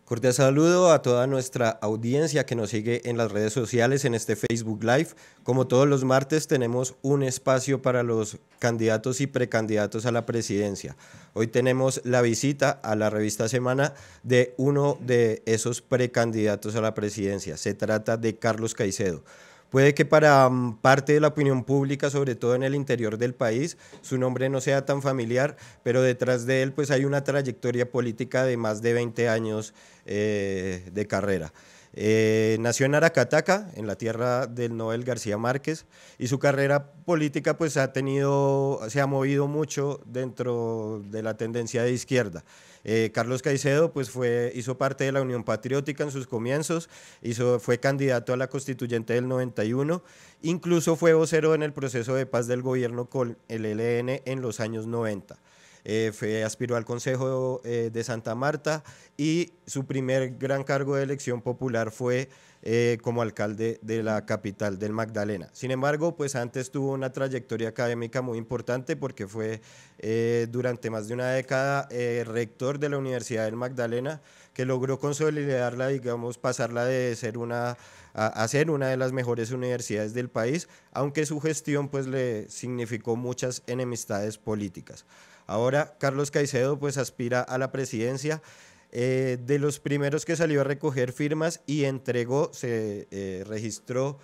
Cordial saludo a toda nuestra audiencia que nos sigue en las redes sociales, en este Facebook Live. Como todos los martes tenemos un espacio para los candidatos y precandidatos a la presidencia. Hoy tenemos la visita a la revista Semana de uno de esos precandidatos a la presidencia. Se trata de Carlos Caicedo. Puede que para parte de la opinión pública, sobre todo en el interior del país, su nombre no sea tan familiar, pero detrás de él pues hay una trayectoria política de más de 20 años de carrera. Nació en Aracataca, en la tierra del Nobel García Márquez, y su carrera política pues se ha movido mucho dentro de la tendencia de izquierda. Carlos Caicedo pues hizo parte de la Unión Patriótica en sus comienzos, fue candidato a la constituyente del 91, incluso fue vocero en el proceso de paz del gobierno con el ELN en los años 90. Aspiró al Consejo de Santa Marta y su primer gran cargo de elección popular fue como alcalde de la capital del Magdalena. Sin embargo, pues antes tuvo una trayectoria académica muy importante porque fue durante más de una década rector de la Universidad del Magdalena, que logró consolidarla, digamos, pasarla de ser a ser una de las mejores universidades del país, aunque su gestión pues le significó muchas enemistades políticas. Ahora Carlos Caicedo pues aspira a la presidencia, de los primeros que salió a recoger firmas y registró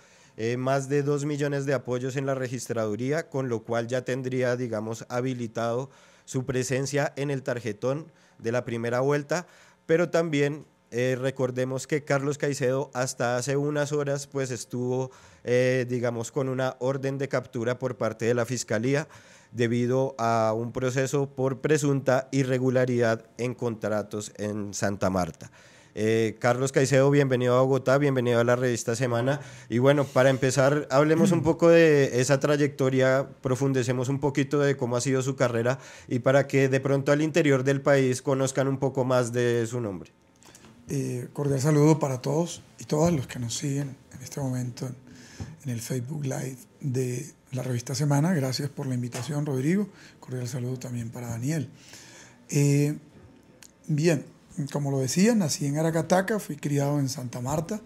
más de 2 millones de apoyos en la registraduría, con lo cual ya tendría, digamos, habilitado su presencia en el tarjetón de la primera vuelta, pero también recordemos que Carlos Caicedo hasta hace unas horas pues estuvo, digamos, con una orden de captura por parte de la Fiscalía debido a un proceso por presunta irregularidad en contratos en Santa Marta. Carlos Caicedo, bienvenido a Bogotá, bienvenido a la revista Semana. Y bueno, para empezar, hablemos un poco de esa trayectoria, profundicemos un poquito de cómo ha sido su carrera y para que de pronto al interior del país conozcan un poco más de su nombre. Cordial saludo para todos y todas los que nos siguen en este momento en el Facebook Live de la revista Semana. Gracias por la invitación, Rodrigo. Cordial saludo también para Daniel. Bien, como lo decía, nací en Aracataca, fui criado en Santa Marta,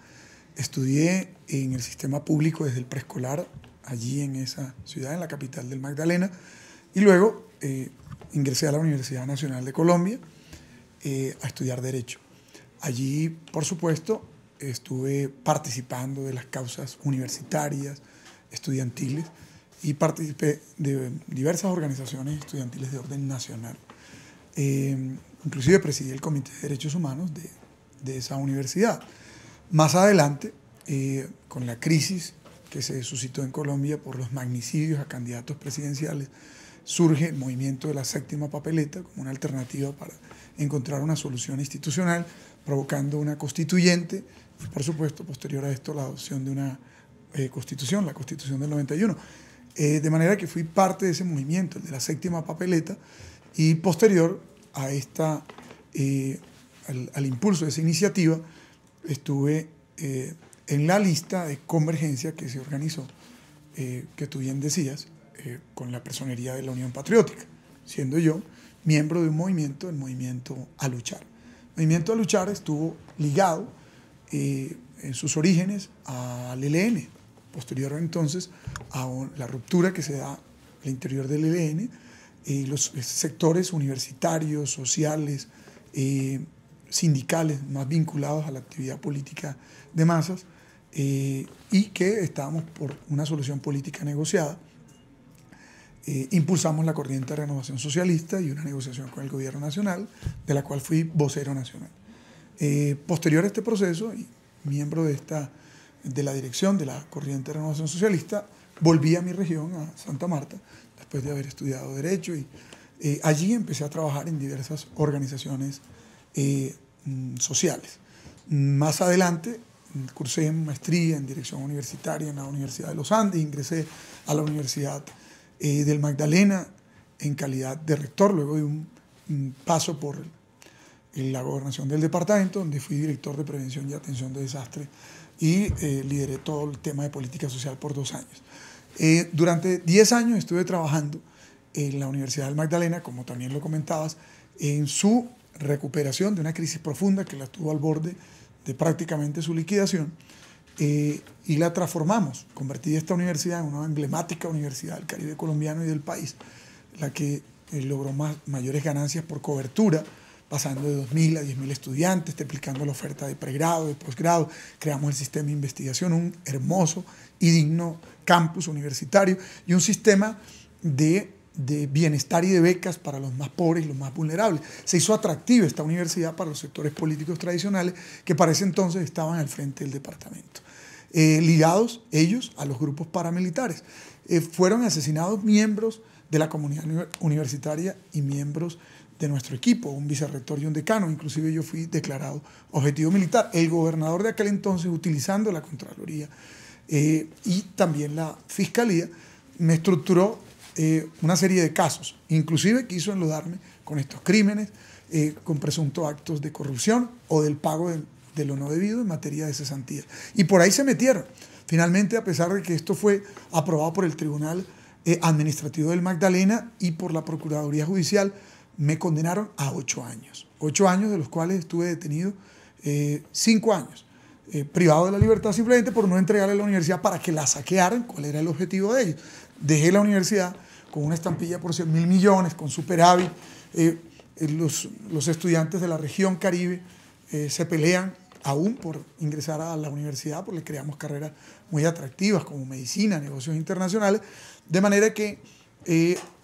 estudié en el sistema público desde el preescolar, allí en esa ciudad, en la capital del Magdalena, y luego ingresé a la Universidad Nacional de Colombia a estudiar Derecho. Allí, por supuesto, estuve participando de las causas universitarias, estudiantiles, y participé de diversas organizaciones estudiantiles de orden nacional. Inclusive presidí el Comité de Derechos Humanos de esa universidad. Más adelante, con la crisis que se suscitó en Colombia por los magnicidios a candidatos presidenciales, surge el movimiento de la séptima papeleta como una alternativa para encontrar una solución institucional, provocando una constituyente y, por supuesto, posterior a esto, la adopción de una constitución, la Constitución del 91. De manera que fui parte de ese movimiento, el de la séptima papeleta, y posterior a al impulso de esa iniciativa, estuve en la lista de convergencia que se organizó, que tú bien decías, con la personería de la Unión Patriótica, siendo yo miembro de un movimiento, el Movimiento a Luchar. El Movimiento a Luchar estuvo ligado en sus orígenes al ELN, posterior entonces a la ruptura que se da al interior del ELN, los sectores universitarios, sociales, sindicales más vinculados a la actividad política de masas, y que estábamos por una solución política negociada. Impulsamos la corriente de renovación socialista y una negociación con el gobierno nacional, de la cual fui vocero nacional. Posterior a este proceso, y miembro de la dirección de la corriente de renovación socialista, volví a mi región, a Santa Marta, después de haber estudiado Derecho, y allí empecé a trabajar en diversas organizaciones sociales. Más adelante cursé maestría en dirección universitaria en la Universidad de los Andes, ingresé a la Universidad del Magdalena en calidad de rector, luego de un paso por la gobernación del departamento, donde fui director de prevención y atención de desastres y lideré todo el tema de política social por 2 años. Durante 10 años estuve trabajando en la Universidad del Magdalena, como también lo comentabas, en su recuperación de una crisis profunda que la tuvo al borde de prácticamente su liquidación, y la transformamos, convertí esta universidad en una emblemática universidad del Caribe colombiano y del país, la que logró mayores ganancias por cobertura, pasando de 2.000 a 10.000 estudiantes, triplicando la oferta de pregrado, de posgrado, creamos el sistema de investigación, un hermoso y digno campus universitario y un sistema de bienestar y de becas para los más pobres y los más vulnerables. Se hizo atractiva esta universidad para los sectores políticos tradicionales que para ese entonces estaban al frente del departamento. Ligados ellos a los grupos paramilitares. Fueron asesinados miembros de la comunidad universitaria y miembros de nuestro equipo, un vicerrector y un decano. Inclusive yo fui declarado objetivo militar. El gobernador de aquel entonces, utilizando la Contraloría y también la Fiscalía, me estructuró una serie de casos. Inclusive quiso enlodarme con estos crímenes, con presuntos actos de corrupción o del pago de lo no debido en materia de cesantías. Y por ahí se metieron. Finalmente, a pesar de que esto fue aprobado por el Tribunal Administrativo del Magdalena y por la Procuraduría Judicial, me condenaron a 8 años. 8 años de los cuales estuve detenido 5 años. Privado de la libertad simplemente por no entregarle a la universidad para que la saquearan, cuál era el objetivo de ellos. Dejé la universidad con una estampilla por 100.000 millones, con superávit. Los estudiantes de la región Caribe se pelean aún por ingresar a la universidad, porque creamos carreras muy atractivas como medicina, negocios internacionales, de manera que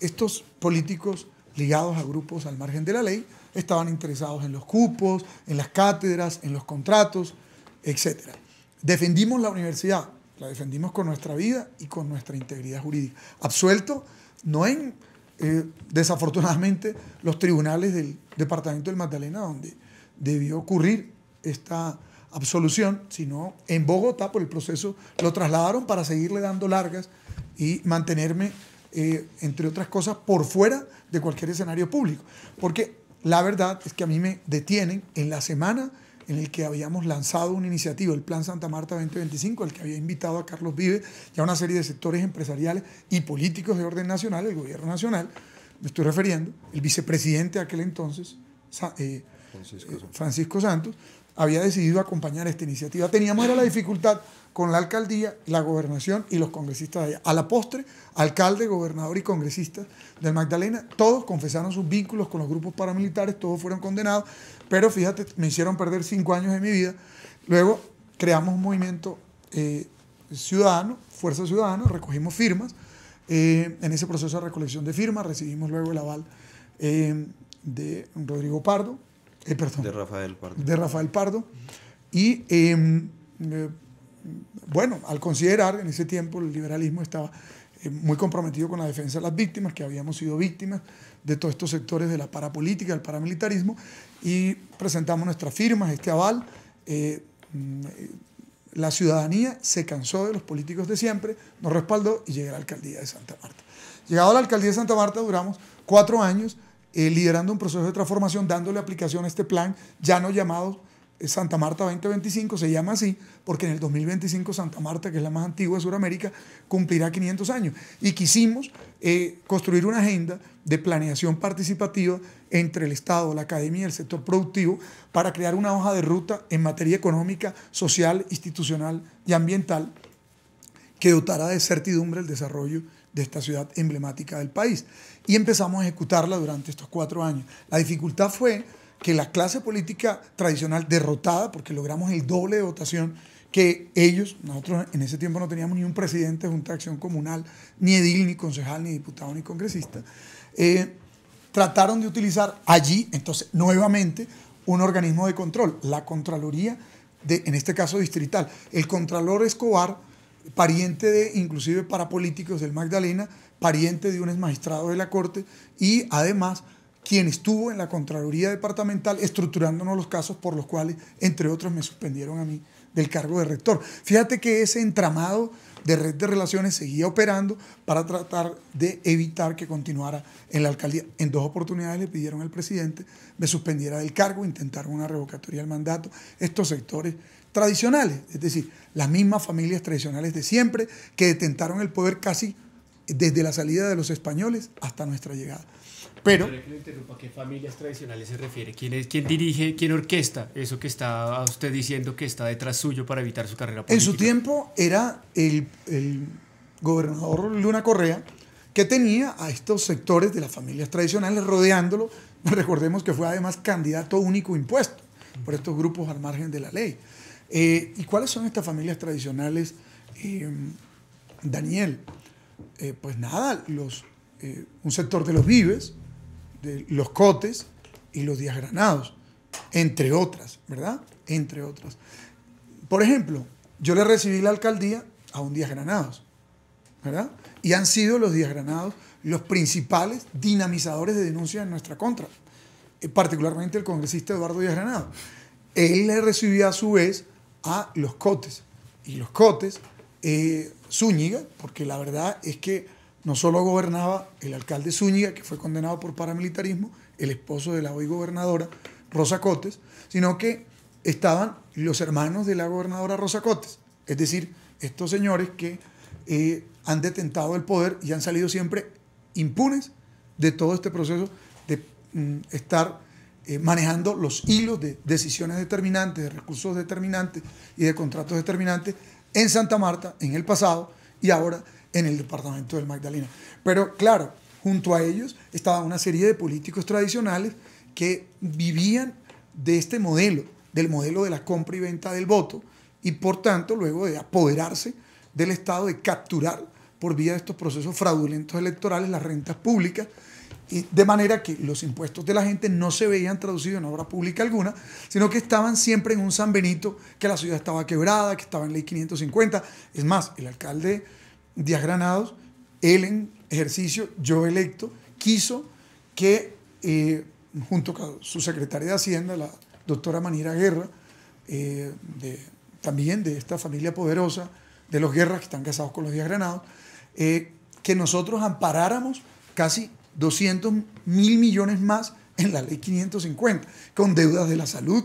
estos políticos ligados a grupos al margen de la ley estaban interesados en los cupos, en las cátedras, en los contratos, etc. Defendimos la universidad, la defendimos con nuestra vida y con nuestra integridad jurídica. Absuelto, no en, desafortunadamente, los tribunales del departamento del Magdalena, donde debió ocurrir esta absolución, sino en Bogotá. Por el proceso lo trasladaron para seguirle dando largas y mantenerme, entre otras cosas, por fuera de cualquier escenario público. Porque la verdad es que a mí me detienen en la semana en el que habíamos lanzado una iniciativa, el Plan Santa Marta 2025, al que había invitado a Carlos Vives y a una serie de sectores empresariales y políticos de orden nacional, el gobierno nacional, me estoy refiriendo, el vicepresidente de aquel entonces, Francisco Santos, había decidido acompañar esta iniciativa. Teníamos la dificultad con la alcaldía, la gobernación y los congresistas de allá. A la postre, alcalde, gobernador y congresistas del Magdalena, todos confesaron sus vínculos con los grupos paramilitares, todos fueron condenados, pero fíjate, me hicieron perder 5 años de mi vida. Luego creamos un movimiento ciudadano, Fuerza Ciudadana, recogimos firmas. En ese proceso de recolección de firmas recibimos luego el aval de Rodrigo Pardo, de Rafael Pardo. De Rafael Pardo. Y bueno, al considerar en ese tiempo el liberalismo estaba muy comprometido con la defensa de las víctimas, que habíamos sido víctimas de todos estos sectores de la parapolítica, del paramilitarismo, y presentamos nuestras firmas, este aval. La ciudadanía se cansó de los políticos de siempre, nos respaldó y llegué a la alcaldía de Santa Marta. Llegado a la alcaldía de Santa Marta duramos 4 años liderando un proceso de transformación, dándole aplicación a este plan, ya no llamado Santa Marta 2025, se llama así porque en el 2025 Santa Marta, que es la más antigua de Sudamérica, cumplirá 500 años. Y quisimos construir una agenda de planeación participativa entre el Estado, la academia y el sector productivo para crear una hoja de ruta en materia económica, social, institucional y ambiental que dotara de certidumbre el desarrollo de esta ciudad emblemática del país. Y empezamos a ejecutarla durante estos 4 años. La dificultad fue que la clase política tradicional, derrotada, porque logramos el doble de votación que ellos, nosotros en ese tiempo no teníamos ni un presidente de Junta de Acción Comunal, ni edil, ni concejal, ni diputado, ni congresista, trataron de utilizar allí, entonces, nuevamente, un organismo de control, la Contraloría, en este caso distrital. El Contralor Escobar, pariente de, inclusive para políticos del Magdalena, pariente de un exmagistrado de la Corte y además quien estuvo en la Contraloría Departamental estructurándonos los casos por los cuales, entre otros, me suspendieron a mí del cargo de rector. Fíjate que ese entramado de red de relaciones seguía operando para tratar de evitar que continuara en la alcaldía. En 2 oportunidades le pidieron al presidente me suspendiera del cargo, intentaron una revocatoria del mandato. Estos sectores tradicionales, es decir, las mismas familias tradicionales de siempre que detentaron el poder casi desde la salida de los españoles hasta nuestra llegada. Pero... Que lo interrumpa, ¿a qué familias tradicionales se refiere? ¿Quién dirige, quién orquesta eso que está usted diciendo que está detrás suyo para evitar su carrera política? En su tiempo era el gobernador Luna Correa, que tenía a estos sectores de las familias tradicionales rodeándolo. Recordemos que fue además candidato único impuesto por estos grupos al margen de la ley. ¿Y cuáles son estas familias tradicionales, Daniel? Pues nada, un sector de los Vives, de los Cotes y los Díaz Granados, entre otras, ¿verdad? Entre otras. Por ejemplo, yo le recibí la alcaldía a un Díaz Granados, ¿verdad? Y han sido los Díaz Granados los principales dinamizadores de denuncias en nuestra contra, particularmente el congresista Eduardo Díaz Granados. Él le recibía a su vez a los Cotes, y los Cotes, Zúñiga, porque la verdad es que no solo gobernaba el alcalde Zúñiga, que fue condenado por paramilitarismo, el esposo de la hoy gobernadora Rosa Cotes, sino que estaban los hermanos de la gobernadora Rosa Cotes, es decir, estos señores que han detentado el poder y han salido siempre impunes de todo este proceso de estar manejando los hilos de decisiones determinantes, de recursos determinantes y de contratos determinantes en Santa Marta, en el pasado y ahora en el departamento del Magdalena. Pero claro, junto a ellos estaba una serie de políticos tradicionales que vivían de este modelo, del modelo de la compra y venta del voto, y por tanto luego de apoderarse del Estado, de capturar por vía de estos procesos fraudulentos electorales las rentas públicas, y de manera que los impuestos de la gente no se veían traducidos en obra pública alguna, sino que estaban siempre en un San Benito, que la ciudad estaba quebrada, que estaba en ley 550. Es más, el alcalde Díaz Granados, él en ejercicio, yo electo, quiso que junto con su secretaria de Hacienda, la doctora Manira Guerra, también de esta familia poderosa de los Guerras, que están casados con los Díaz Granados, que nosotros amparáramos casi 200.000 millones más en la ley 550, con deudas de la salud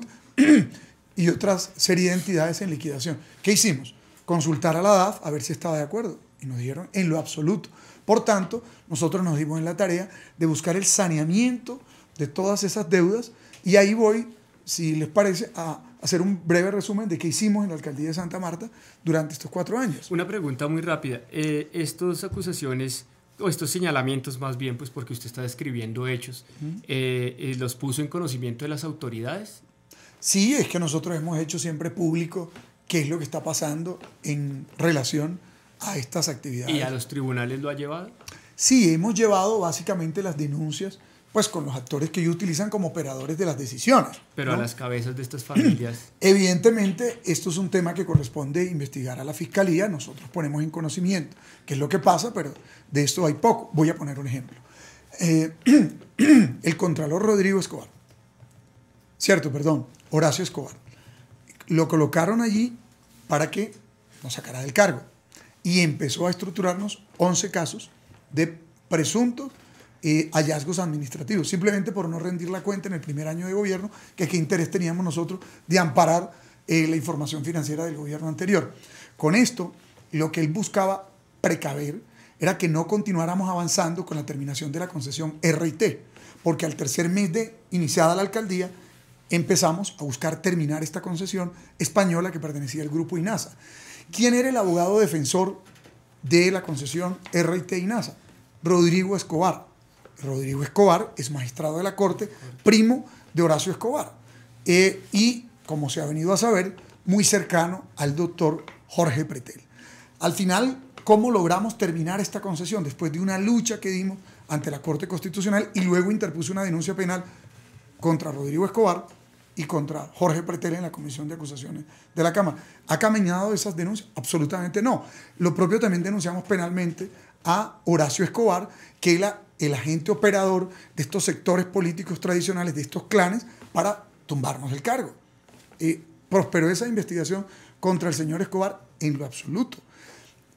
y otras serie de entidades en liquidación. ¿Qué hicimos? Consultar a la DAF a ver si estaba de acuerdo, y nos dijeron en lo absoluto. Por tanto, nosotros nos dimos en la tarea de buscar el saneamiento de todas esas deudas, y ahí voy, si les parece, a hacer un breve resumen de qué hicimos en la alcaldía de Santa Marta durante estos 4 años. Una pregunta muy rápida. Estas acusaciones, o estos señalamientos más bien, pues porque usted está describiendo hechos, ¿los puso en conocimiento de las autoridades? Sí, es que nosotros hemos hecho siempre público qué es lo que está pasando en relación a estas actividades. ¿Y a los tribunales lo ha llevado? Sí, hemos llevado básicamente las denuncias pues con los actores que ellos utilizan como operadores de las decisiones. Pero ¿no? a las cabezas de estas familias. Evidentemente, esto es un tema que corresponde investigar a la Fiscalía. Nosotros ponemos en conocimiento qué es lo que pasa, pero de esto hay poco. Voy a poner un ejemplo. El contralor Rodrigo Escobar, Horacio Escobar, lo colocaron allí para que nos sacara del cargo, y empezó a estructurarnos 11 casos de presuntos hallazgos administrativos, simplemente por no rendir la cuenta en el primer año de gobierno, que qué interés teníamos nosotros de amparar la información financiera del gobierno anterior. Con esto, lo que él buscaba precaver era que no continuáramos avanzando con la terminación de la concesión R&T, porque al tercer mes de iniciada la alcaldía empezamos a buscar terminar esta concesión española que pertenecía al grupo INASA. ¿Quién era el abogado defensor de la concesión R&T INASA? Rodrigo Escobar. Rodrigo Escobar es magistrado de la Corte, primo de Horacio Escobar, y, como se ha venido a saber, muy cercano al doctor Jorge Pretel. Al final, ¿cómo logramos terminar esta concesión? Después de una lucha que dimos ante la Corte Constitucional, y luego interpuse una denuncia penal contra Rodrigo Escobar y contra Jorge Pretel en la Comisión de Acusaciones de la Cámara. ¿Ha caminado esas denuncias? Absolutamente no. Lo propio también denunciamos penalmente a Horacio Escobar, que era el agente operador de estos sectores políticos tradicionales, de estos clanes, para tumbarnos el cargo. ¿Prosperó esa investigación contra el señor Escobar? En lo absoluto.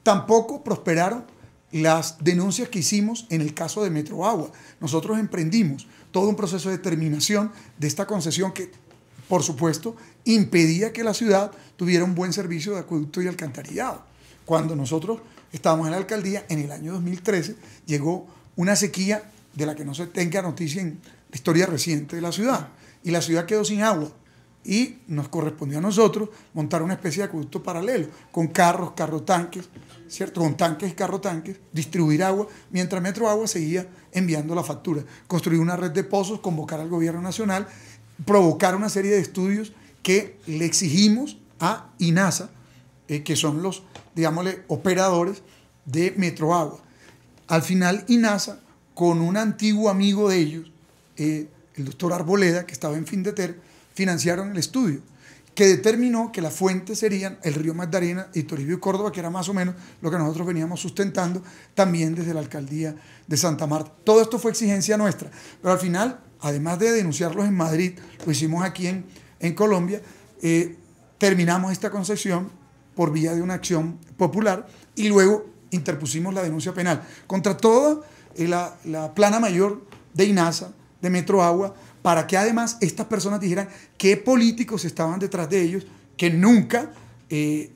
Tampoco prosperaron las denuncias que hicimos en el caso de Metroagua. Nosotros emprendimos todo un proceso de terminación de esta concesión que, por supuesto, impedía que la ciudad tuviera un buen servicio de acueducto y alcantarillado. Cuando nosotros estábamos en la alcaldía, en el año 2013, llegó una sequía de la que no se tenga noticia en la historia reciente de la ciudad. Y la ciudad quedó sin agua. Y nos correspondió a nosotros montar una especie de acueducto paralelo, con carros, carrotanques, ¿cierto? Con tanques y carrotanques, distribuir agua, mientras Metro Agua seguía enviando la factura. Construir una red de pozos, convocar al gobierno nacional, provocar una serie de estudios que le exigimos a INASA, que son los, digámosle, operadores de Metro Agua. Al final, INASA, con un antiguo amigo de ellos, el doctor Arboleda, que estaba en Findeter, financiaron el estudio, que determinó que las fuentes serían el río Magdalena y Toribio y Córdoba, que era más o menos lo que nosotros veníamos sustentando también desde la alcaldía de Santa Marta. Todo esto fue exigencia nuestra, pero al final, además de denunciarlos en Madrid, lo hicimos aquí en Colombia, terminamos esta concesión por vía de una acción popular y luego interpusimos la denuncia penal contra toda la plana mayor de INASA, de Metro Agua, para que además estas personas dijeran qué políticos estaban detrás de ellos, que nunca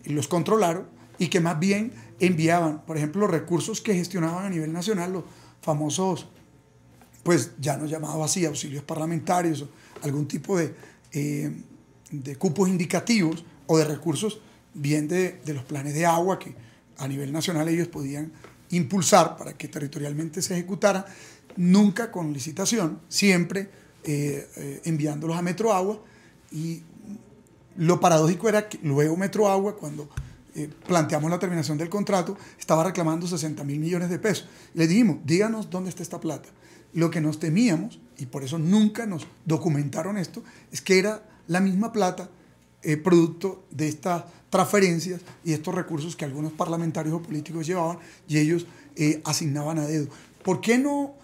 los controlaron y que más bien enviaban, por ejemplo, los recursos que gestionaban a nivel nacional, los famosos, pues ya no llamados así, auxilios parlamentarios, o algún tipo de cupos indicativos o de recursos bien de los planes de agua que a nivel nacional ellos podían impulsar para que territorialmente se ejecutaran, nunca con licitación, siempre enviándolos a Metro Agua. Y lo paradójico era que luego Metro Agua, cuando planteamos la terminación del contrato, estaba reclamando 60.000 millones de pesos. Le dijimos, díganos dónde está esta plata. Lo que nos temíamos, y por eso nunca nos documentaron esto, es que era la misma plata producto de estas transferencias y estos recursos que algunos parlamentarios o políticos llevaban y ellos asignaban a dedo. ¿Por qué no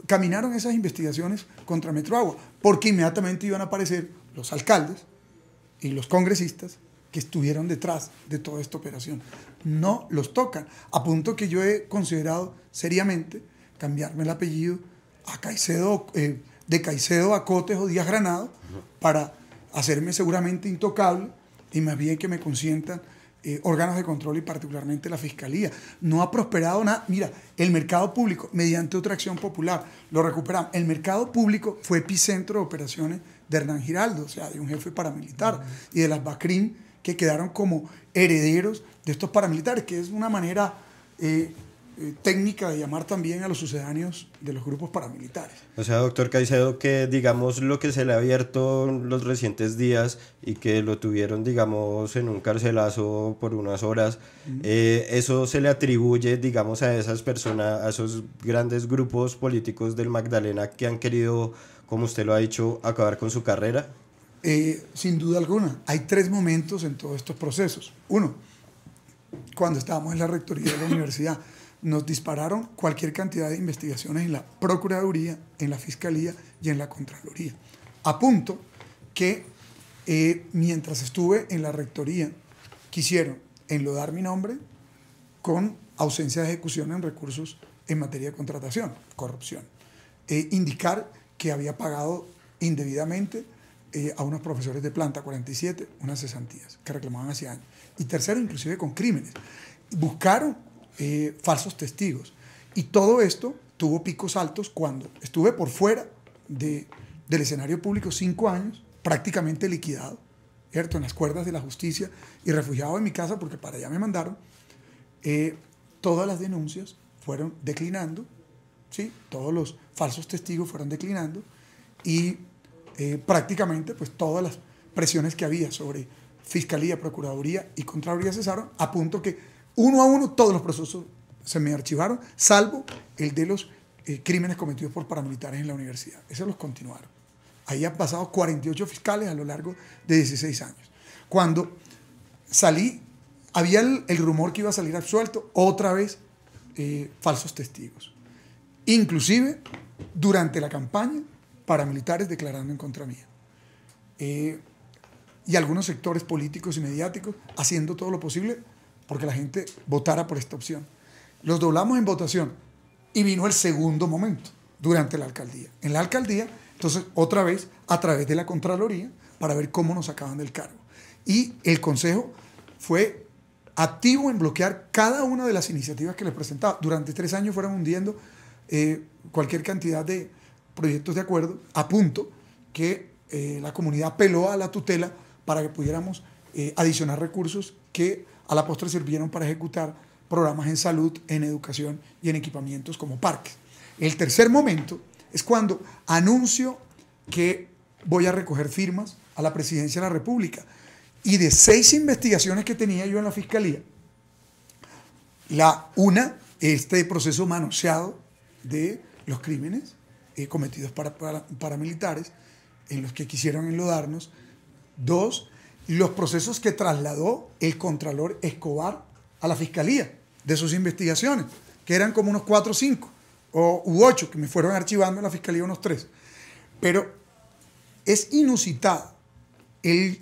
caminaron esas investigaciones contra Metro Agua? Porque inmediatamente iban a aparecer los alcaldes y los congresistas que estuvieron detrás de toda esta operación. No los tocan, a punto que yo he considerado seriamente cambiarme el apellido a Caicedo, de Caicedo a Cotes o Díaz Granado, para hacerme seguramente intocable y más bien que me consientan órganos de control y particularmente la Fiscalía. No ha prosperado nada. Mira, el mercado público, mediante otra acción popular, lo recuperamos. El mercado público fue epicentro de operaciones de Hernán Giraldo, o sea, de un jefe paramilitar, y de las BACRIM, que quedaron como herederos de estos paramilitares, que es una manera técnica de llamar también a los sucedáneos de los grupos paramilitares. O sea, doctor Caicedo, que digamos lo que se le ha abierto en los recientes días y que lo tuvieron, digamos, en un carcelazo por unas horas, eso se le atribuye, digamos, a esas personas, a esos grandes grupos políticos del Magdalena que han querido, como usted lo ha dicho, acabar con su carrera. Sin duda alguna. Hay 3 momentos en todos estos procesos. Uno, cuando estábamos en la rectoría de la universidad, nos dispararon cualquier cantidad de investigaciones en la Procuraduría, en la Fiscalía y en la Contraloría. A punto que mientras estuve en la rectoría, quisieron enlodar mi nombre con ausencia de ejecución en recursos en materia de contratación, corrupción. Indicar que había pagado indebidamente a unos profesores de planta 47 unas cesantías que reclamaban hace años. Y tercero, inclusive con crímenes. Buscaron falsos testigos. Y todo esto tuvo picos altos cuando estuve por fuera del escenario público 5 años, prácticamente liquidado, ¿cierto? En las cuerdas de la justicia y refugiado en mi casa porque para allá me mandaron. Todas las denuncias fueron declinando, ¿sí? Todos los falsos testigos fueron declinando y prácticamente pues todas las presiones que había sobre Fiscalía, Procuraduría y Contraloría cesaron, a punto que uno a uno todos los procesos se me archivaron, salvo el de los crímenes cometidos por paramilitares en la universidad. Esos los continuaron. Ahí han pasado 48 fiscales a lo largo de 16 años. Cuando salí, había el rumor que iba a salir absuelto, otra vez falsos testigos. Inclusive, durante la campaña, paramilitares declarando en contra mía. Y algunos sectores políticos y mediáticos haciendo todo lo posible porque la gente votara por esta opción. Los doblamos en votación y vino el segundo momento durante la alcaldía. En la alcaldía, entonces, otra vez, a través de la Contraloría, para ver cómo nos sacaban del cargo. Y el Consejo fue activo en bloquear cada una de las iniciativas que les presentaba. Durante 3 años fueron hundiendo cualquier cantidad de proyectos de acuerdo a punto que la comunidad apeló a la tutela para que pudiéramos adicionar recursos que a la postre sirvieron para ejecutar programas en salud, en educación y en equipamientos como parques. El tercer momento es cuando anuncio que voy a recoger firmas a la Presidencia de la República. Y de 6 investigaciones que tenía yo en la Fiscalía, este proceso manoseado de los crímenes cometidos paramilitares en los que quisieron enlodarnos. 2, los procesos que trasladó el Contralor Escobar a la Fiscalía de sus investigaciones, que eran como unos 4 o 5, u 8, que me fueron archivando en la Fiscalía unos 3. Pero es inusitado el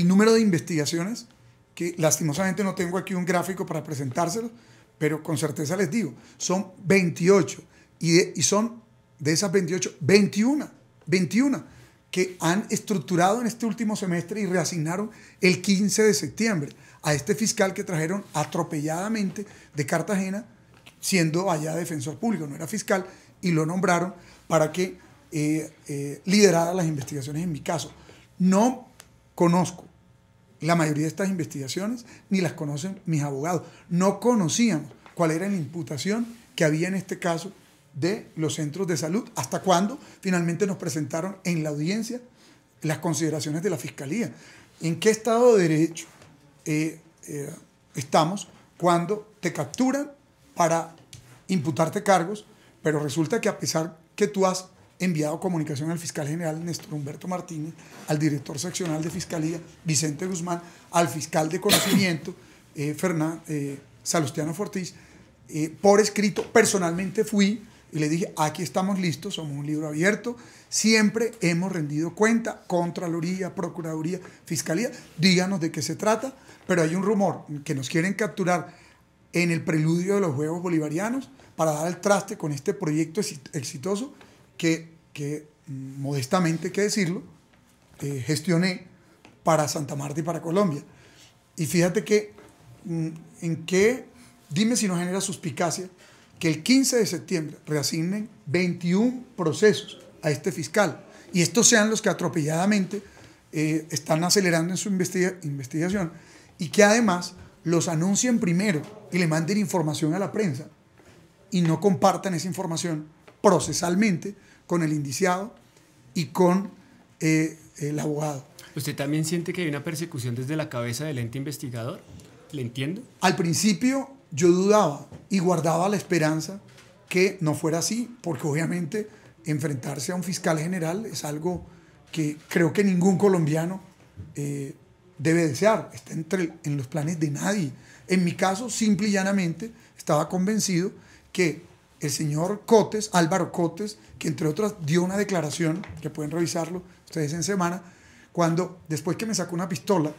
número de investigaciones, que lastimosamente no tengo aquí un gráfico para presentárselos, pero con certeza les digo, son 28, y son de esas 28, 21 que han estructurado en este último semestre y reasignaron el 15 de septiembre a este fiscal que trajeron atropelladamente de Cartagena, siendo allá defensor público, no era fiscal, y lo nombraron para que liderara las investigaciones en mi caso. No conozco la mayoría de estas investigaciones, ni las conocen mis abogados. No conocíamos cuál era la imputación que había en este caso de los centros de salud, hasta cuando finalmente nos presentaron en la audiencia las consideraciones de la Fiscalía. ¿En qué Estado de Derecho estamos cuando te capturan para imputarte cargos, pero resulta que a pesar que tú has enviado comunicación al fiscal general Néstor Humberto Martínez, al director seccional de Fiscalía Vicente Guzmán, al fiscal de conocimiento Salustiano Fortis, por escrito, personalmente fui y le dije, aquí estamos listos, somos un libro abierto, siempre hemos rendido cuenta, Contraloría, Procuraduría, Fiscalía, díganos de qué se trata, pero hay un rumor que nos quieren capturar en el preludio de los Juegos Bolivarianos para dar el traste con este proyecto exitoso que modestamente hay que decirlo, gestioné para Santa Marta y para Colombia. Y fíjate que, dime si no genera suspicacia, que el 15 de septiembre reasignen 21 procesos a este fiscal, y estos sean los que atropelladamente están acelerando en su investigación, y que además los anuncien primero y le manden información a la prensa, y no compartan esa información procesalmente con el indiciado y con el abogado. ¿Usted también siente que hay una persecución desde la cabeza del ente investigador? ¿Le entiendo? Al principio yo dudaba y guardaba la esperanza que no fuera así, porque obviamente enfrentarse a un fiscal general es algo que creo que ningún colombiano debe desear, está en los planes de nadie. En mi caso, simple y llanamente, estaba convencido que el señor Cotes, Álvaro Cotes, que entre otras dio una declaración, que pueden revisarlo ustedes en semana, cuando después que me sacó una pistola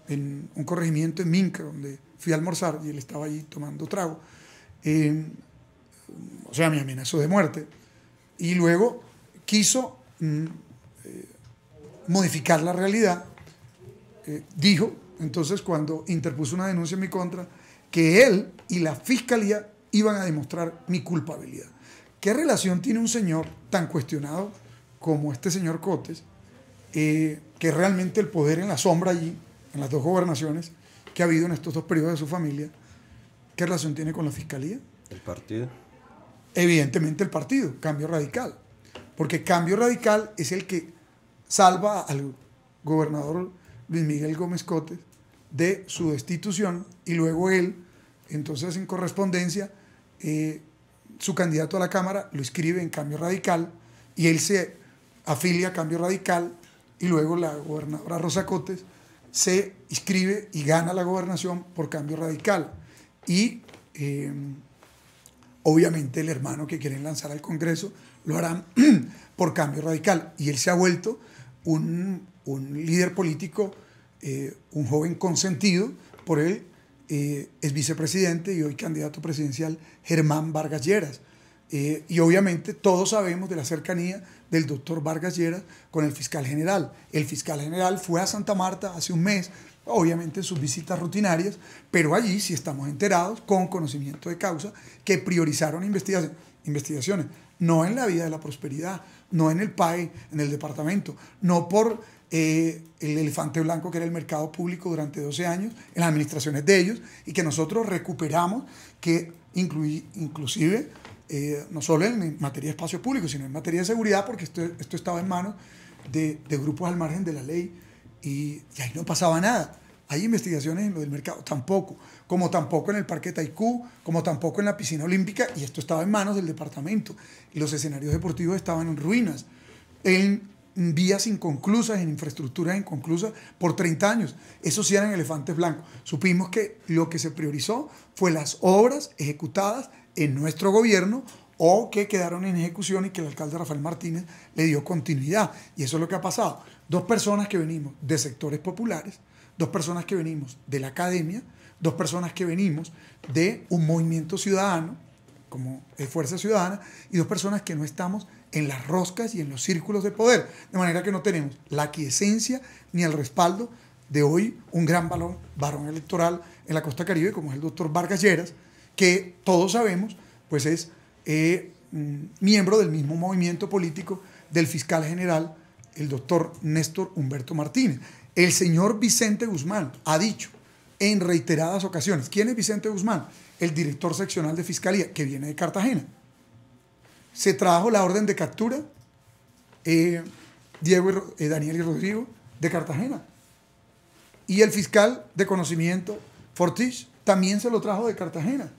en un corregimiento en Minca, donde fui a almorzar y él estaba allí tomando trago, o sea, me amenazó de muerte, y luego quiso modificar la realidad, dijo, entonces cuando interpuso una denuncia en mi contra, que él y la Fiscalía iban a demostrar mi culpabilidad. ¿Qué relación tiene un señor tan cuestionado como este señor Cotes, que realmente el poder en la sombra allí, en las 2 gobernaciones que ha habido en estos 2 periodos de su familia, qué relación tiene con la Fiscalía? ¿El partido? Evidentemente el partido, Cambio Radical, porque Cambio Radical es el que salva al gobernador Luis Miguel Gómez Cotes de su destitución, y luego él, entonces en correspondencia, su candidato a la Cámara lo inscribe en Cambio Radical, y él se afilia a Cambio Radical, y luego la gobernadora Rosa Cotes se inscribe y gana la gobernación por Cambio Radical. Y obviamente el hermano que quieren lanzar al Congreso lo harán por Cambio Radical, y él se ha vuelto un líder político, un joven consentido por él. Es vicepresidente y hoy candidato presidencial Germán Vargas Lleras. Y obviamente todos sabemos de la cercanía del doctor Vargas Lleras con el fiscal general. El fiscal general fue a Santa Marta hace un mes, obviamente en sus visitas rutinarias, pero allí sí estamos enterados, con conocimiento de causa, que priorizaron investigación. investigaciones, no en la Vía de la Prosperidad, no en el PAE, en el departamento, no por el elefante blanco que era el mercado público durante 12 años, en las administraciones de ellos, y que nosotros recuperamos, que inclusive no solo en materia de espacio público, sino en materia de seguridad, porque esto estaba en manos de grupos al margen de la ley, y ahí no pasaba nada. Hay investigaciones en lo del mercado, tampoco, como tampoco en el Parque Taikú, como tampoco en la piscina olímpica, y esto estaba en manos del departamento. Y los escenarios deportivos estaban en ruinas, en vías inconclusas, en infraestructuras inconclusas por 30 años. Eso sí eran elefantes blancos. Supimos que lo que se priorizó fue las obras ejecutadas en nuestro gobierno o que quedaron en ejecución y que el alcalde Rafael Martínez le dio continuidad. Y eso es lo que ha pasado. 2 personas que venimos de sectores populares, 2 personas que venimos de la academia, 2 personas que venimos de un movimiento ciudadano, como Fuerza Ciudadana, y 2 personas que no estamos en las roscas y en los círculos de poder. De manera que no tenemos la aquiescencia ni el respaldo de hoy un gran varón electoral en la costa caribe, como es el doctor Vargas Lleras, que todos sabemos, pues es miembro del mismo movimiento político del fiscal general, el doctor Néstor Humberto Martínez. El señor Vicente Guzmán ha dicho en reiteradas ocasiones, ¿quién es Vicente Guzmán? El director seccional de Fiscalía, que viene de Cartagena. Se trajo la orden de captura, Daniel y Rodrigo, de Cartagena. Y el fiscal de conocimiento, Fortich, también se lo trajo de Cartagena.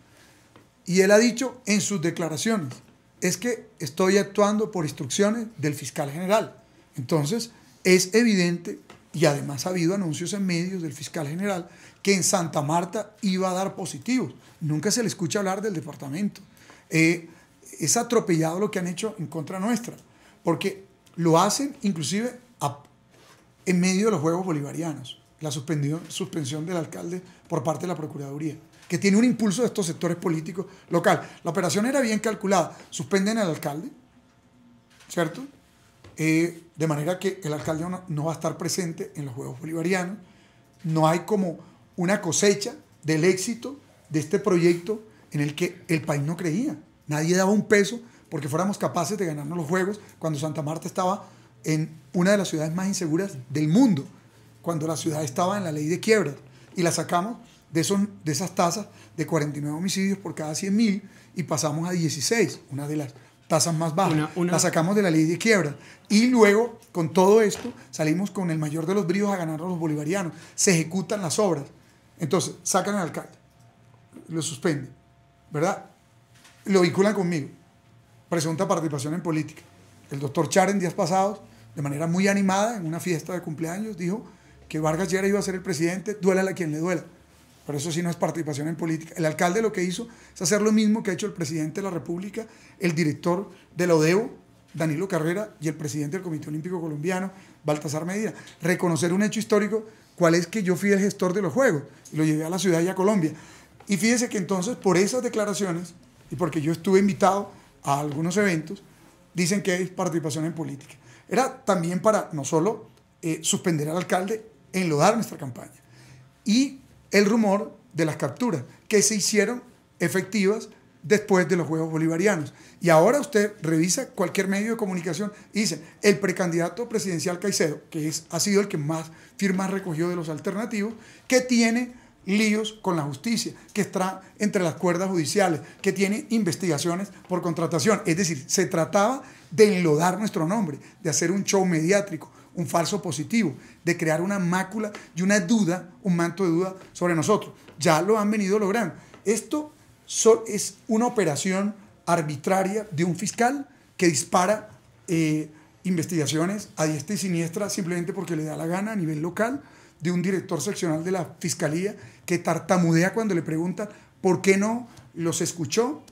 Y él ha dicho en sus declaraciones, es que estoy actuando por instrucciones del fiscal general. Entonces, es evidente, y además ha habido anuncios en medios del fiscal general, que en Santa Marta iba a dar positivos. Nunca se le escucha hablar del departamento. Es atropellado lo que han hecho en contra nuestra, porque lo hacen inclusive en medio de los Juegos Bolivarianos, la suspensión del alcalde por parte de la Procuraduría, que tiene un impulso de estos sectores políticos local. La operación era bien calculada, suspenden al alcalde, ¿cierto? De manera que el alcalde no va a estar presente en los Juegos Bolivarianos, no hay como una cosecha del éxito de este proyecto en el que el país no creía. Nadie daba un peso porque fuéramos capaces de ganarnos los Juegos cuando Santa Marta estaba en una de las ciudades más inseguras del mundo, cuando la ciudad estaba en la ley de quiebras, y la sacamos de esas tasas de 49 homicidios por cada 100.000 y pasamos a 16, una de las tasas más bajas. La sacamos de la ley de quiebras. Y luego, con todo esto, salimos con el mayor de los bríos a ganar a los bolivarianos. Se ejecutan las obras. Entonces, sacan al alcalde, lo suspenden, ¿verdad? Lo vinculan conmigo. Presunta participación en política. El doctor Char en días pasados, de manera muy animada, en una fiesta de cumpleaños, dijo que Vargas Lleras iba a ser el presidente, duélale a quien le duela. Pero eso sí no es participación en política. El alcalde lo que hizo es hacer lo mismo que ha hecho el presidente de la República, el director de la ODEO, Danilo Carrera, y el presidente del Comité Olímpico Colombiano, Baltasar Medina. Reconocer un hecho histórico, cuál es que yo fui el gestor de los Juegos, y lo llevé a la ciudad y a Colombia. Y fíjese que entonces, por esas declaraciones, y porque yo estuve invitado a algunos eventos, dicen que es participación en política. Era también para no solo suspender al alcalde, enlodar nuestra campaña. Y el rumor de las capturas, que se hicieron efectivas después de los Juegos Bolivarianos. Y ahora usted revisa cualquier medio de comunicación y dice, el precandidato presidencial Caicedo, que ha sido el que más firmas recogió de los alternativos, que tiene líos con la justicia, que está entre las cuerdas judiciales, que tiene investigaciones por contratación. Es decir, se trataba de enlodar nuestro nombre, de hacer un show mediático, un falso positivo, de crear una mácula y una duda, un manto de duda sobre nosotros. Ya lo han venido logrando. Esto es una operación arbitraria de un fiscal que dispara investigaciones a diestra y siniestra simplemente porque le da la gana a nivel local, de un director seccional de la Fiscalía que tartamudea cuando le preguntan ¿por qué no los escuchó?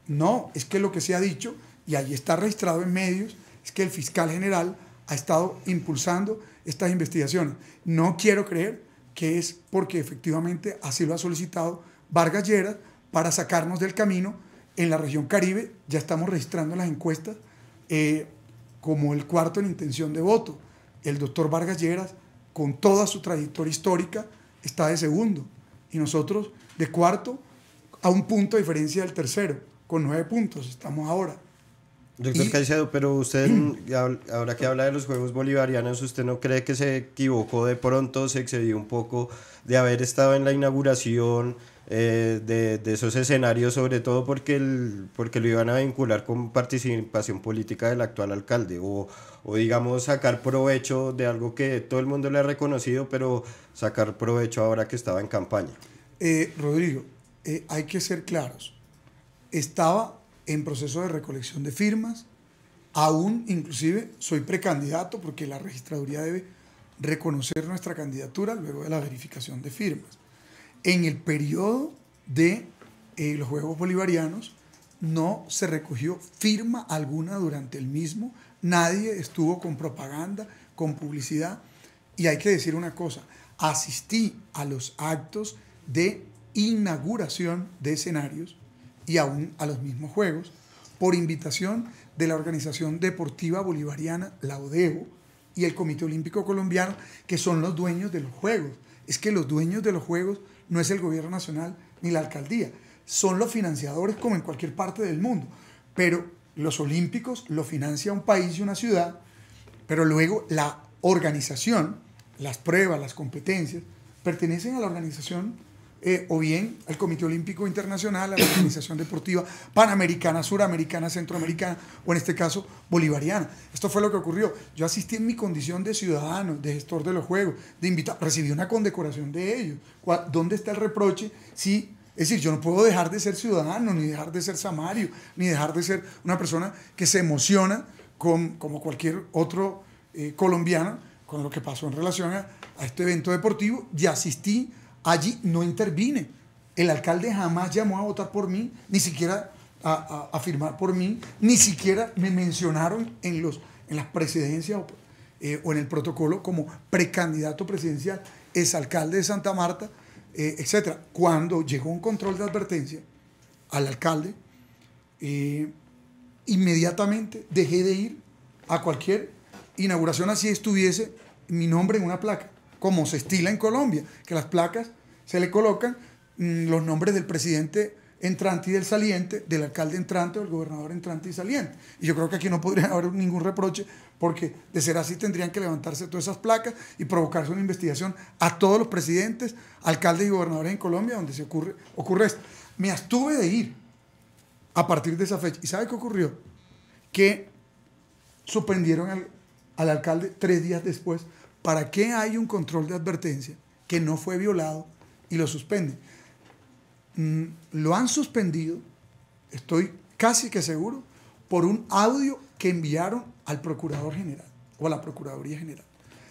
No, es que lo que se ha dicho, y ahí está registrado en medios, es que el fiscal general ha estado impulsando estas investigaciones. No quiero creer que es porque efectivamente así lo ha solicitado Vargas Lleras para sacarnos del camino. En la región Caribe ya estamos registrando las encuestas como el cuarto en intención de voto. El doctor Vargas Lleras, con toda su trayectoria histórica, está de segundo y nosotros de cuarto, a un punto de diferencia del tercero. con 9 puntos, estamos ahora. Doctor Caicedo, pero usted, ahora que habla de los Juegos Bolivarianos, ¿usted no cree que se equivocó de pronto, se excedió un poco de haber estado en la inauguración de esos escenarios, sobre todo porque lo iban a vincular con participación política del actual alcalde, o digamos sacar provecho de algo que todo el mundo le ha reconocido, pero sacar provecho ahora que estaba en campaña? Rodrigo, hay que ser claros. Estaba en proceso de recolección de firmas, aún inclusive soy precandidato porque la registraduría debe reconocer nuestra candidatura luego de la verificación de firmas. En el periodo de los Juegos Bolivarianos no se recogió firma alguna durante el mismo, nadie estuvo con propaganda, con publicidad, y hay que decir una cosa, asistí a los actos de inauguración de escenarios y aún a los mismos Juegos, por invitación de la Organización Deportiva Bolivariana, la ODEBO, y el Comité Olímpico Colombiano, que son los dueños de los Juegos. Es que los dueños de los Juegos no es el gobierno nacional ni la alcaldía, son los financiadores como en cualquier parte del mundo, pero los olímpicos lo financia un país y una ciudad, pero luego la organización, las pruebas, las competencias, pertenecen a la organización o bien al Comité Olímpico Internacional, a la Organización Deportiva Panamericana, Suramericana, Centroamericana, o en este caso Bolivariana. Esto fue lo que ocurrió. Yo asistí en mi condición de ciudadano, de gestor de los Juegos, de invitado, recibí una condecoración de ellos. ¿Dónde está el reproche? Sí, es decir, yo no puedo dejar de ser ciudadano, ni dejar de ser samario, ni dejar de ser una persona que se emociona como cualquier otro colombiano con lo que pasó en relación a este evento deportivo, y asistí. Allí no intervine. El alcalde jamás llamó a votar por mí, ni siquiera a firmar por mí, ni siquiera me mencionaron en las presidencias o en el protocolo como precandidato presidencial, exalcalde de Santa Marta, etc. Cuando llegó un control de advertencia al alcalde, inmediatamente dejé de ir a cualquier inauguración así estuviese mi nombre en una placa, como se estila en Colombia, que las placas se le colocan los nombres del presidente entrante y del saliente, del alcalde entrante o del gobernador entrante y saliente. Y yo creo que aquí no podría haber ningún reproche, porque de ser así tendrían que levantarse todas esas placas y provocarse una investigación a todos los presidentes, alcaldes y gobernadores en Colombia donde se ocurre esto. Me abstuve de ir a partir de esa fecha. ¿Y sabe qué ocurrió? Que suspendieron al alcalde 3 días después. ¿Para qué hay un control de advertencia que no fue violado y lo suspenden? Lo han suspendido, estoy casi que seguro, por un audio que enviaron al Procurador General o a la Procuraduría General,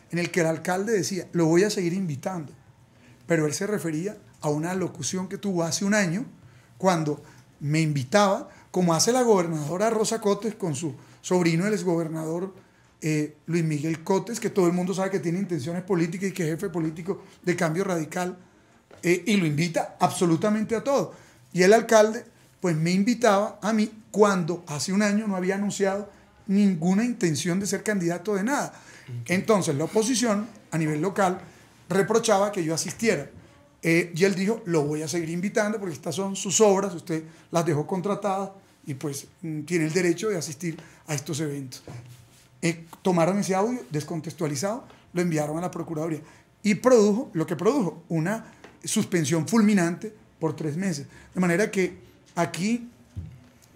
en el que el alcalde decía, lo voy a seguir invitando, pero él se refería a una locución que tuvo hace un año, cuando me invitaba, como hace la gobernadora Rosa Cotes con su sobrino, el exgobernador Luis Miguel Cotes, que todo el mundo sabe que tiene intenciones políticas y que es jefe político de Cambio Radical, y lo invita absolutamente a todo. Y el alcalde pues me invitaba a mí cuando hace un año no había anunciado ninguna intención de ser candidato de nada. Entonces la oposición a nivel local reprochaba que yo asistiera, y él dijo, lo voy a seguir invitando porque estas son sus obras, usted las dejó contratadas y pues tiene el derecho de asistir a estos eventos. Tomaron ese audio descontextualizado, lo enviaron a la Procuraduría y produjo lo que produjo, una suspensión fulminante por 3 meses. De manera que aquí,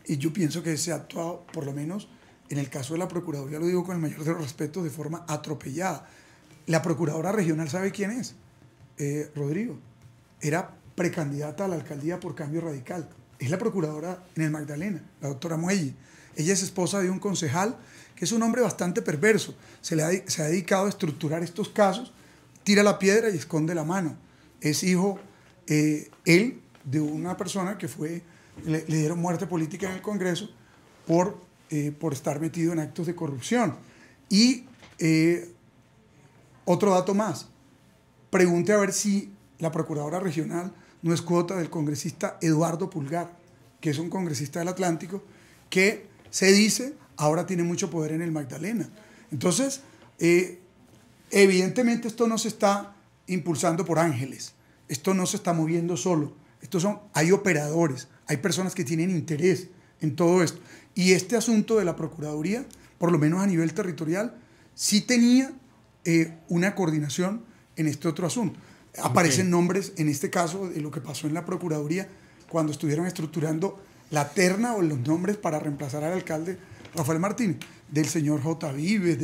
y yo pienso que se ha actuado, por lo menos en el caso de la Procuraduría, lo digo con el mayor de los respetos, de forma atropellada. La Procuradora Regional, ¿sabe quién es? Rodrigo. Era precandidata a la alcaldía por Cambio Radical. Es la procuradora en el Magdalena, la doctora Muelle. Ella es esposa de un concejal que es un hombre bastante perverso. Se ha dedicado a estructurar estos casos, tira la piedra y esconde la mano. Es hijo, él, de una persona que le dieron muerte política en el Congreso por estar metido en actos de corrupción. Y otro dato más. Pregunte a ver si la Procuradora Regional no es cuota del congresista Eduardo Pulgar, que es un congresista del Atlántico, que se dice ahora tiene mucho poder en el Magdalena. Entonces, evidentemente esto no se está impulsando por ángeles, esto no se está moviendo solo, hay operadores, hay personas que tienen interés en todo esto. Y este asunto de la Procuraduría, por lo menos a nivel territorial, sí tenía una coordinación en este otro asunto. Aparecen nombres, en este caso, de lo que pasó en la Procuraduría, cuando estuvieron estructurando la terna o los nombres para reemplazar al alcalde Rafael Martínez, del señor J. Vives,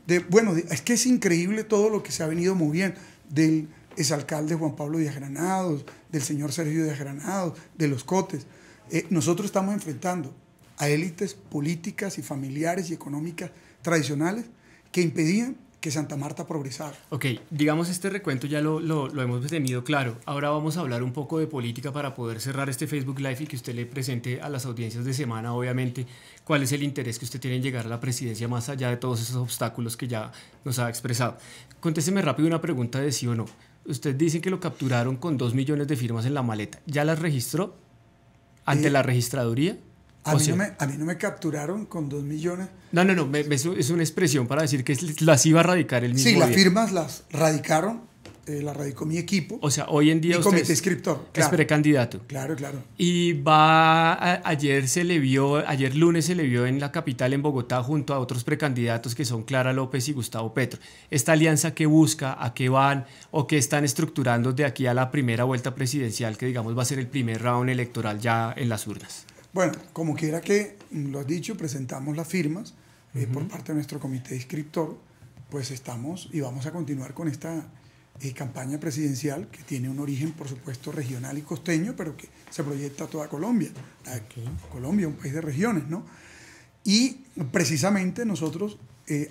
es que es increíble todo lo que se ha venido moviendo, del exalcalde Juan Pablo Díaz Granados, del señor Sergio Díaz Granados, de los Cotes. Nosotros estamos enfrentando a élites políticas y familiares y económicas tradicionales que impedían que Santa Marta progresara. Ok, digamos este recuento ya lo hemos tenido claro. Ahora vamos a hablar un poco de política para poder cerrar este Facebook Live y que usted le presente a las audiencias de semana, obviamente, cuál es el interés que usted tiene en llegar a la presidencia más allá de todos esos obstáculos que ya nos ha expresado. Contésteme rápido una pregunta de sí o no. Usted dice que lo capturaron con 2 millones de firmas en la maleta. ¿Ya las registró ante la registraduría? A mí no me capturaron con 2 millones. No, es una expresión para decir que las iba a radicar el mismo día. Sí, las firmas las radicaron, las radicó mi equipo. O sea, hoy en día mi comité inscriptor, claro, es precandidato. Claro. Y ayer lunes se le vio en la capital, en Bogotá, junto a otros precandidatos que son Clara López y Gustavo Petro. ¿Esta alianza qué busca, a qué van o qué están estructurando de aquí a la primera vuelta presidencial, que digamos va a ser el primer round electoral ya en las urnas? Bueno, como quiera que lo has dicho, presentamos las firmas por parte de nuestro comité inscriptor, pues estamos y vamos a continuar con esta campaña presidencial que tiene un origen, por supuesto, regional y costeño, pero que se proyecta a toda Colombia. Colombia, un país de regiones, ¿no? Y precisamente nosotros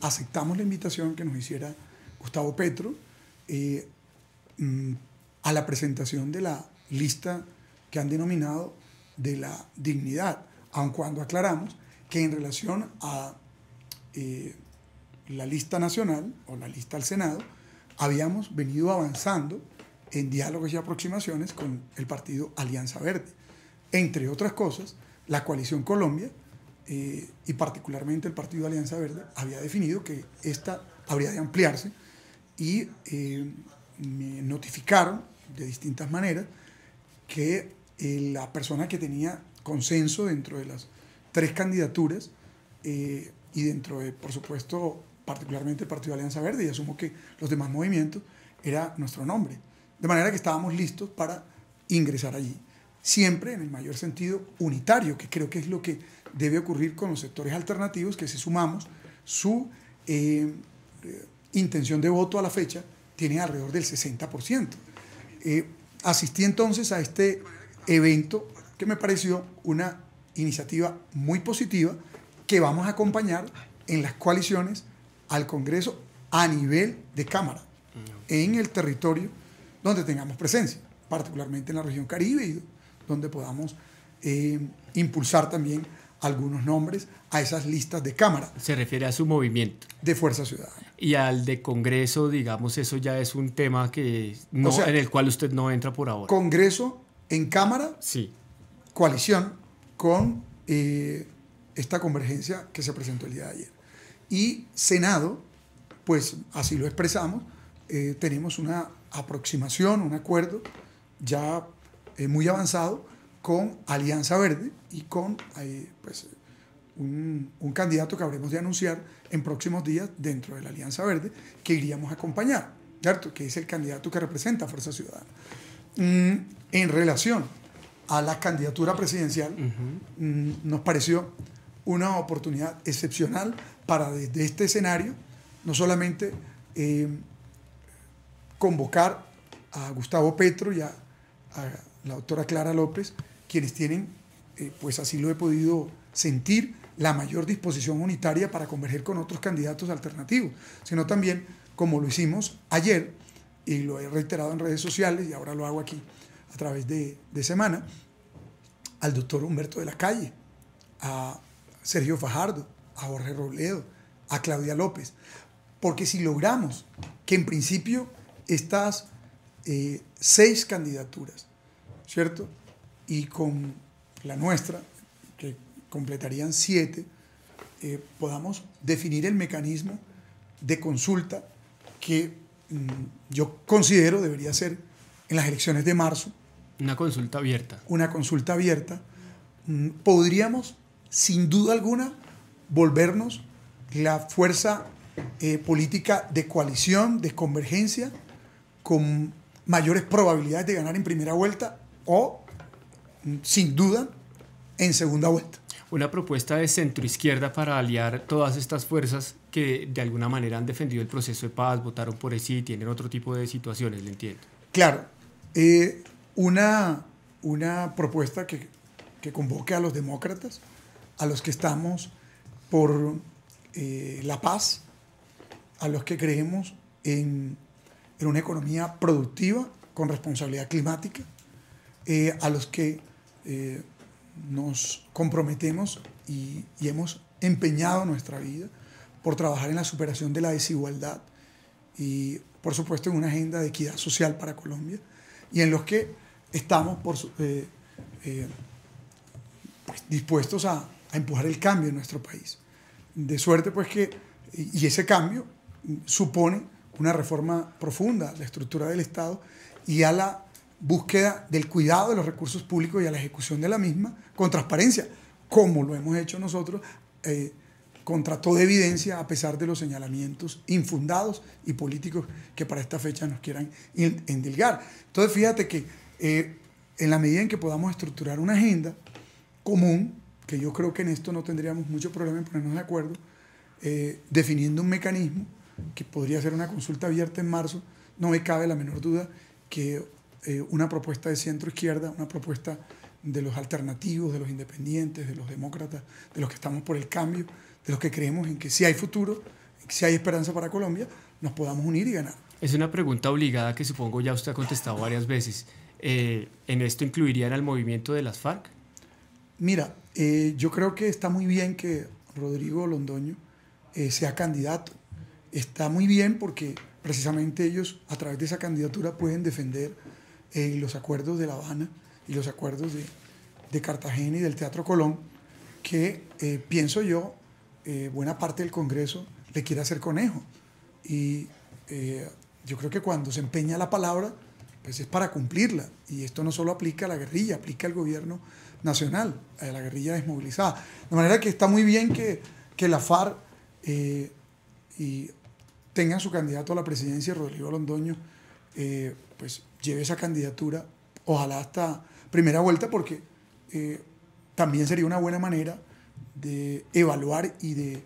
aceptamos la invitación que nos hiciera Gustavo Petro a la presentación de la lista que han denominado de la dignidad, aun cuando aclaramos que en relación a la lista nacional o la lista al Senado, habíamos venido avanzando en diálogos y aproximaciones con el partido Alianza Verde. Entre otras cosas, la Coalición Colombia y particularmente el partido Alianza Verde había definido que esta habría de ampliarse y me notificaron de distintas maneras que la persona que tenía consenso dentro de las 3 candidaturas y dentro de, por supuesto, particularmente el Partido Alianza Verde, y asumo que los demás movimientos, era nuestro nombre. De manera que estábamos listos para ingresar allí. Siempre en el mayor sentido unitario, que creo que es lo que debe ocurrir con los sectores alternativos, que si sumamos su intención de voto a la fecha, tiene alrededor del 60%. Asistí entonces a este evento que me pareció una iniciativa muy positiva que vamos a acompañar en las coaliciones al Congreso a nivel de Cámara, en el territorio donde tengamos presencia, particularmente en la región Caribe, y donde podamos impulsar también algunos nombres a esas listas de Cámara. Se refiere a su movimiento. De Fuerza Ciudadana. Y al de Congreso, digamos, eso ya es un tema que no, o sea, en el cual usted no entra por ahora. Congreso en Cámara, sí. Coalición con esta convergencia que se presentó el día de ayer. Y Senado, pues así lo expresamos, tenemos una aproximación, un acuerdo ya muy avanzado con Alianza Verde y con un candidato que habremos de anunciar en próximos días dentro de la Alianza Verde, que iríamos a acompañar, ¿cierto? Que es el candidato que representa a Fuerza Ciudadana. En relación a la candidatura presidencial, nos pareció una oportunidad excepcional para desde este escenario no solamente convocar a Gustavo Petro y a la doctora Clara López, quienes tienen, pues así lo he podido sentir, la mayor disposición unitaria para converger con otros candidatos alternativos, sino también, como lo hicimos ayer, y lo he reiterado en redes sociales y ahora lo hago aquí a través de Semana, al doctor Humberto de la Calle, a Sergio Fajardo, a Jorge Robledo, a Claudia López, porque si logramos que en principio estas 6 candidaturas, ¿cierto? Y con la nuestra, que completarían 7, podamos definir el mecanismo de consulta que yo considero debería ser en las elecciones de marzo, Una consulta abierta. Una consulta abierta. Podríamos, sin duda alguna, volvernos la fuerza política de coalición, de convergencia, con mayores probabilidades de ganar en primera vuelta o, sin duda, en segunda vuelta. Una propuesta de centroizquierda para aliar todas estas fuerzas que de alguna manera han defendido el proceso de paz, votaron por el sí, tienen otro tipo de situaciones, le entiendo. Claro, una propuesta que convoque a los demócratas, a los que estamos por la paz, a los que creemos en una economía productiva con responsabilidad climática, a los que nos comprometemos y hemos empeñado nuestra vida por trabajar en la superación de la desigualdad y, por supuesto, en una agenda de equidad social para Colombia, y en los que estamos pues, dispuestos a empujar el cambio en nuestro país. De suerte pues y ese cambio supone una reforma profunda a la estructura del Estado y a la búsqueda del cuidado de los recursos públicos y a la ejecución de la misma con transparencia, como lo hemos hecho nosotros, contra toda evidencia, a pesar de los señalamientos infundados y políticos que para esta fecha nos quieran endilgar. Entonces, fíjate que en la medida en que podamos estructurar una agenda común, que yo creo que en esto no tendríamos mucho problema en ponernos de acuerdo, definiendo un mecanismo que podría ser una consulta abierta en marzo, no me cabe la menor duda que una propuesta de centro izquierda, una propuesta de los alternativos, de los independientes, de los demócratas, de los que estamos por el cambio, de los que creemos en que si hay futuro, que si hay esperanza para Colombia, nos podamos unir y ganar. Es una pregunta obligada que supongo ya usted ha contestado varias veces. ¿En esto incluirían al movimiento de las FARC? Mira, yo creo que está muy bien que Rodrigo Londoño sea candidato. Está muy bien porque precisamente ellos a través de esa candidatura pueden defender los acuerdos de La Habana y los acuerdos de Cartagena y del Teatro Colón, que pienso yo, buena parte del Congreso le quiere hacer conejo. Y yo creo que cuando se empeña la palabra, pues es para cumplirla. Y esto no solo aplica a la guerrilla, aplica al gobierno nacional, a la guerrilla desmovilizada. De manera que está muy bien que la FARC y tenga su candidato a la presidencia, Rodrigo Londoño, pues lleve esa candidatura, ojalá hasta primera vuelta, porque también sería una buena manera de evaluar y de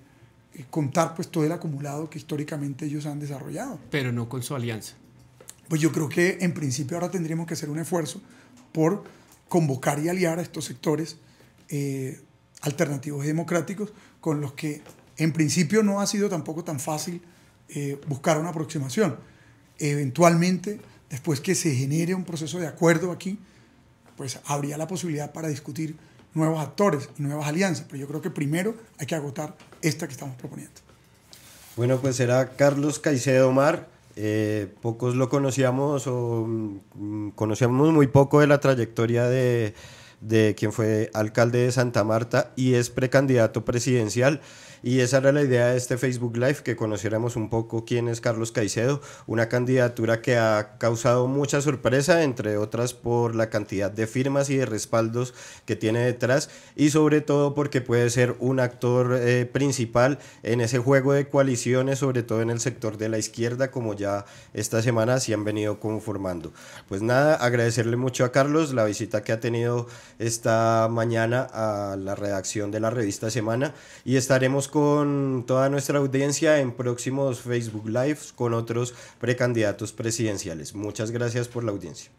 contar pues todo el acumulado que históricamente ellos han desarrollado. Pero no con su alianza. Pues yo creo que en principio ahora tendríamos que hacer un esfuerzo por convocar y aliar a estos sectores alternativos y democráticos con los que en principio no ha sido tampoco tan fácil buscar una aproximación. Eventualmente, después que se genere un proceso de acuerdo aquí, pues habría la posibilidad para discutir nuevos actores y nuevas alianzas, pero yo creo que primero hay que agotar esta que estamos proponiendo. Bueno, pues era Carlos Caicedo Mar. Pocos lo conocíamos o conocíamos muy poco de la trayectoria de quien fue alcalde de Santa Marta y es precandidato presidencial. Y esa era la idea de este Facebook Live, que conociéramos un poco quién es Carlos Caicedo, una candidatura que ha causado mucha sorpresa, entre otras por la cantidad de firmas y de respaldos que tiene detrás, y sobre todo porque puede ser un actor principal en ese juego de coaliciones, sobre todo en el sector de la izquierda, como ya esta semana se han venido conformando. Pues nada, agradecerle mucho a Carlos la visita que ha tenido esta mañana a la redacción de la revista Semana, y estaremos con toda nuestra audiencia en próximos Facebook Lives con otros precandidatos presidenciales. Muchas gracias por la audiencia.